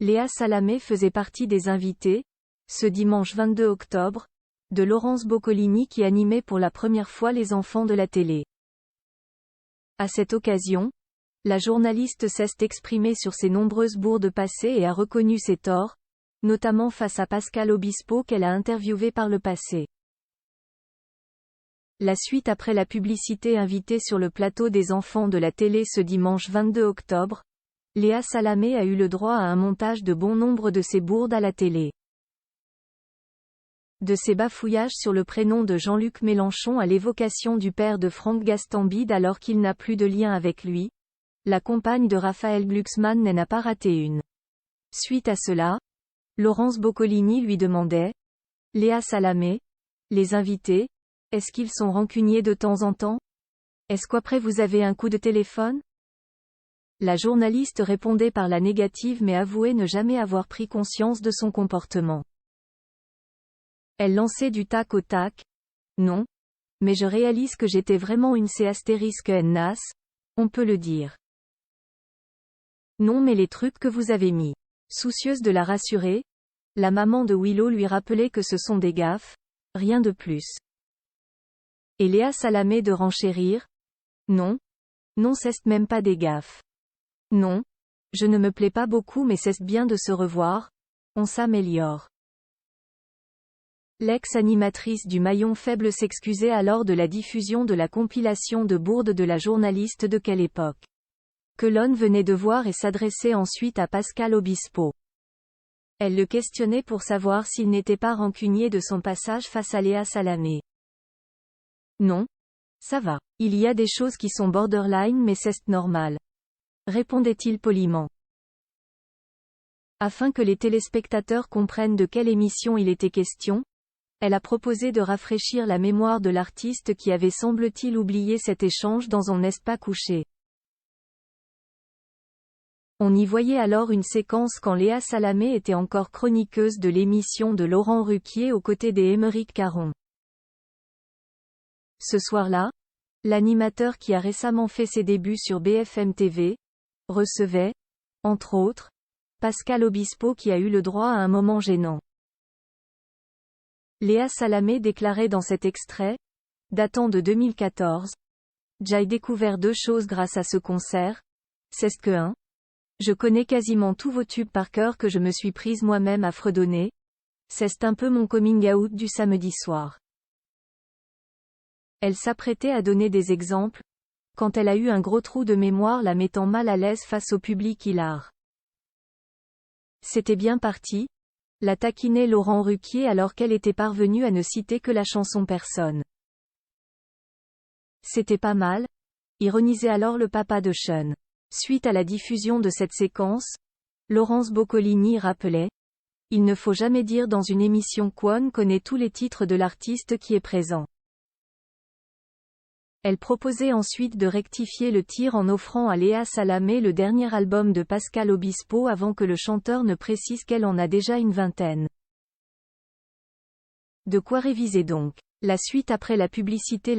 Léa Salamé faisait partie des invités, ce dimanche 22 octobre, de Laurence Boccolini qui animait pour la première fois les enfants de la télé. À cette occasion, la journaliste s'est exprimée sur ses nombreuses bourdes passées et a reconnu ses torts, notamment face à Pascal Obispo qu'elle a interviewé par le passé. La suite après la publicité invitée sur le plateau des enfants de la télé ce dimanche 22 octobre, Léa Salamé a eu le droit à un montage de bon nombre de ses bourdes à la télé. De ses bafouillages sur le prénom de Jean-Luc Mélenchon à l'évocation du père de Franck Gastambide alors qu'il n'a plus de lien avec lui, la compagne de Raphaël Glucksmann n'a pas raté une. Suite à cela, Laurence Boccolini lui demandait « Léa Salamé, les invités, est-ce qu'ils sont rancuniers de temps en temps? Est-ce qu'après vous avez un coup de téléphone ?» La journaliste répondait par la négative mais avouait ne jamais avoir pris conscience de son comportement. Elle lançait du tac au tac. « Non. Mais je réalise que j'étais vraiment une C**********, on peut le dire. Non mais les trucs que vous avez mis. » Soucieuse de la rassurer, la maman de Willow lui rappelait que ce sont des gaffes, rien de plus. Et Léa Salamé de renchérir. Non. Non c'est même pas des gaffes. Non. Je ne me plais pas beaucoup mais c'est bien de se revoir, on s'améliore. L'ex-animatrice du maillon faible s'excusait alors de la diffusion de la compilation de bourdes de la journaliste de Quelle époque que l'on venait de voir et s'adressait ensuite à Pascal Obispo. Elle le questionnait pour savoir s'il n'était pas rancunier de son passage face à Léa Salamé. Non. Ça va. Il y a des choses qui sont borderline mais c'est normal. Répondait-il poliment. Afin que les téléspectateurs comprennent de quelle émission il était question, elle a proposé de rafraîchir la mémoire de l'artiste qui avait semble-t-il oublié cet échange dans On n'est pas couché. On y voyait alors une séquence quand Léa Salamé était encore chroniqueuse de l'émission de Laurent Ruquier aux côtés des Aymeric Caron. Ce soir-là, l'animateur qui a récemment fait ses débuts sur BFM TV, recevait, entre autres, Pascal Obispo qui a eu le droit à un moment gênant. Léa Salamé déclarait dans cet extrait, datant de 2014, « J'ai découvert deux choses grâce à ce concert, c'est que 1. Je connais quasiment tous vos tubes par cœur que je me suis prise moi-même à fredonner, c'est un peu mon coming out du samedi soir. » Elle s'apprêtait à donner des exemples, quand elle a eu un gros trou de mémoire la mettant mal à l'aise face au public hilar. C'était bien parti, la taquinait Laurent Ruquier alors qu'elle était parvenue à ne citer que la chanson Personne. C'était pas mal, ironisait alors le papa de Sean. Suite à la diffusion de cette séquence, Laurence Boccolini rappelait « Il ne faut jamais dire dans une émission qu'on connaît tous les titres de l'artiste qui est présent. » Elle proposait ensuite de rectifier le tir en offrant à Léa Salamé le dernier album de Pascal Obispo avant que le chanteur ne précise qu'elle en a déjà une vingtaine. De quoi réviser donc. La suite après la publicité.